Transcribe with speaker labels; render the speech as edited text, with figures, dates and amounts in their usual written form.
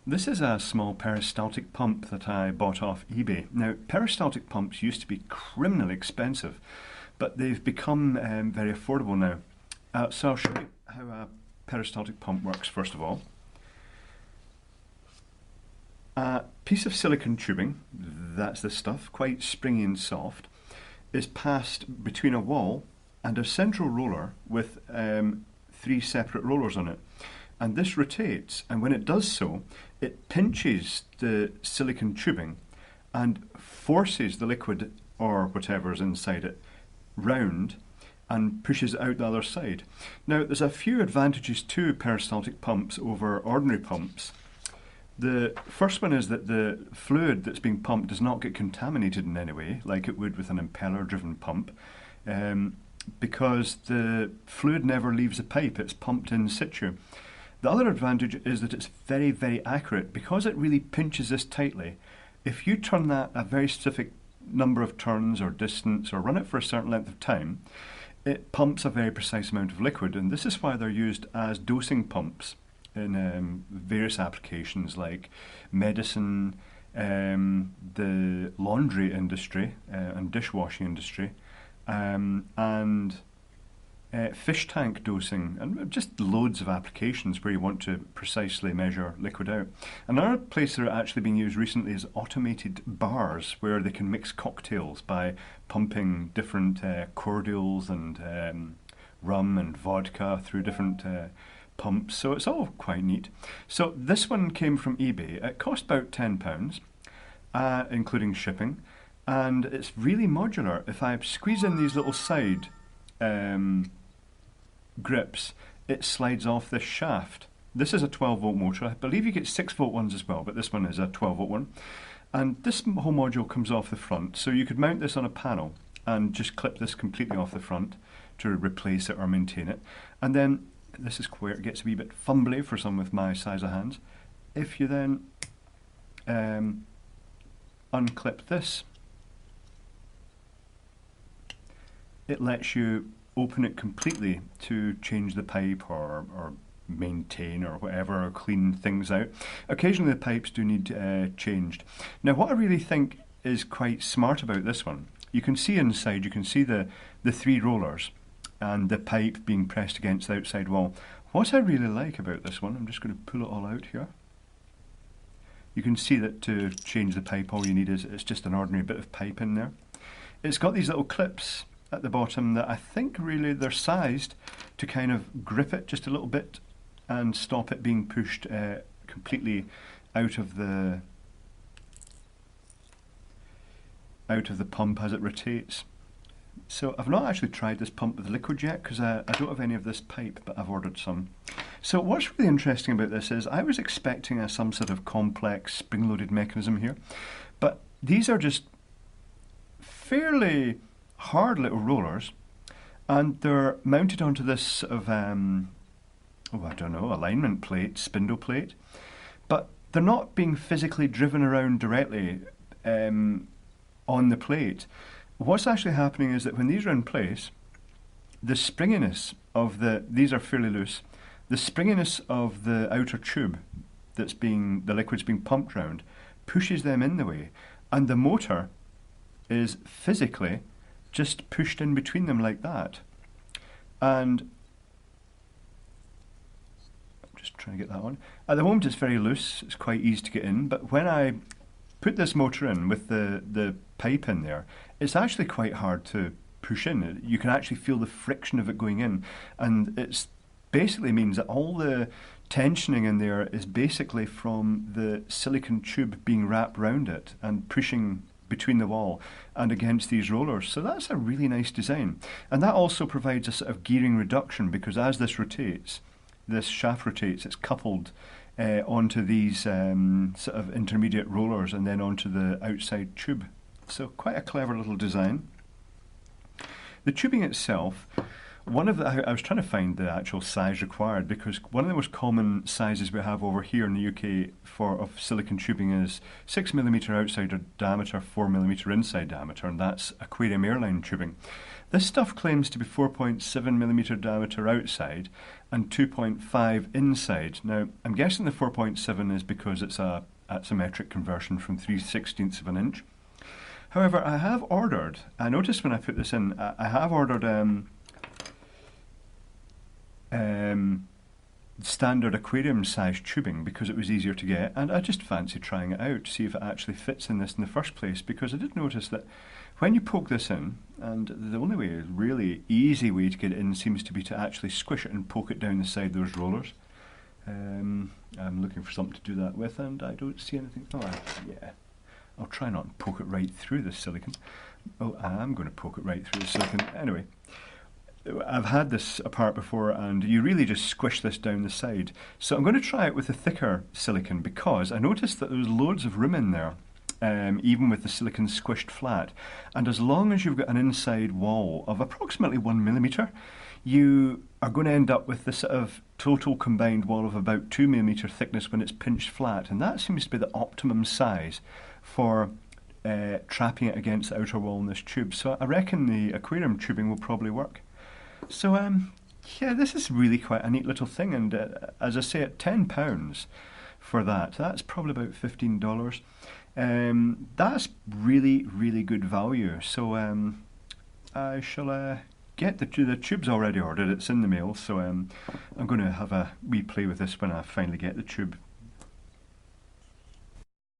Speaker 1: This is a small peristaltic pump that I bought off eBay. Now, peristaltic pumps used to be criminally expensive, but they've become very affordable now. So I'll show you how a peristaltic pump works first of all. A piece of silicon tubing, that's this stuff, quite springy and soft, is passed between a wall and a central roller with three separate rollers on it. And this rotates, and when it does so, it pinches the silicon tubing and forces the liquid, or whatever's inside it, round and pushes it out the other side. Now, there's a few advantages to peristaltic pumps over ordinary pumps. The first one is that the fluid that's being pumped does not get contaminated in any way, like it would with an impeller-driven pump, because the fluid never leaves the pipe, it's pumped in situ. The other advantage is that it's very, very accurate. Because it really pinches this tightly, if you turn that a very specific number of turns or distance or run it for a certain length of time, it pumps a very precise amount of liquid, and this is why they're used as dosing pumps in various applications like medicine, the laundry industry and dishwashing industry, and fish tank dosing, and just loads of applications where you want to precisely measure liquid out. Another place they're actually being used recently is automated bars, where they can mix cocktails by pumping different cordials and rum and vodka through different pumps. So it's all quite neat. So this one came from eBay. It cost about £10, including shipping, and it's really modular. If I squeeze in these little side grips, it slides off this shaft. This is a 12-volt motor. I believe you get 6-volt ones as well, but this one is a 12-volt one. And this whole module comes off the front, so you could mount this on a panel and just clip this completely off the front to replace it or maintain it. And then this is where it gets a wee bit fumbly for someone with my size of hands. If you then unclip this, it lets you open it completely to change the pipe or maintain or whatever, or clean things out. Occasionally the pipes do need changed. Now, what I really think is quite smart about this one, you can see inside, you can see the three rollers and the pipe being pressed against the outside wall. What I really like about this one, I'm just going to pull it all out here. You can see that to change the pipe, all you need is it's just an ordinary bit of pipe in there. It's got these little clips at the bottom that I think really they're sized to kind of grip it just a little bit and stop it being pushed completely out of the pump as it rotates. So I've not actually tried this pump with liquid yet because I don't have any of this pipe, but I've ordered some. So what's really interesting about this is I was expecting some sort of complex spring-loaded mechanism here, but these are just fairly hard little rollers, and they're mounted onto this sort of I don't know, alignment plate, spindle plate, but they're not being physically driven around directly on the plate. What's actually happening is that when these are in place, the springiness of these are fairly loose, the springiness of the outer tube the liquid's being pumped round pushes them in the way, and the motor is physically just pushed in between them like that. And I'm just trying to get that one. At the moment it's very loose, it's quite easy to get in, but when I put this motor in with the pipe in there, it's actually quite hard to push in. You can actually feel the friction of it going in, and it's basically means that all the tensioning in there is basically from the silicon tube being wrapped round it and pushing between the wall and against these rollers. So that's a really nice design, and that also provides a sort of gearing reduction, because as this rotates, this shaft rotates, it's coupled onto these sort of intermediate rollers and then onto the outside tube. So quite a clever little design. The tubing itself, I was trying to find the actual size required, because one of the most common sizes we have over here in the UK of silicon tubing is 6mm outside diameter, 4mm inside diameter, and that's aquarium airline tubing. This stuff claims to be 4.7mm diameter outside and 2.5 inside. Now, I'm guessing the 4.7 is because it's a metric conversion from 3/16 of an inch. However, I noticed when I put this in, I have ordered standard aquarium size tubing because it was easier to get, and I just fancy trying it out to see if it actually fits in this in the first place, because I did notice that when you poke this in, and the only way, really easy way to get it in seems to be to actually squish it and poke it down the side of those rollers. I'm looking for something to do that with, and I don't see anything. Oh, yeah. I'll try not to poke it right through the silicon. Oh, I am going to poke it right through the silicon. Anyway, I've had this apart before, and you really just squish this down the side. So I'm going to try it with a thicker silicon, because I noticed that there's loads of room in there, even with the silicon squished flat. And as long as you've got an inside wall of approximately 1mm, you are going to end up with this sort of total combined wall of about 2mm thickness when it's pinched flat, and that seems to be the optimum size for trapping it against the outer wall in this tube. So I reckon the aquarium tubing will probably work. So yeah, this is really quite a neat little thing, and as I say, at £10 for that, that's probably about $15. That's really, really good value. So I shall get the tube's already ordered, it's in the mail, so I'm going to have a wee play with this when I finally get the tube.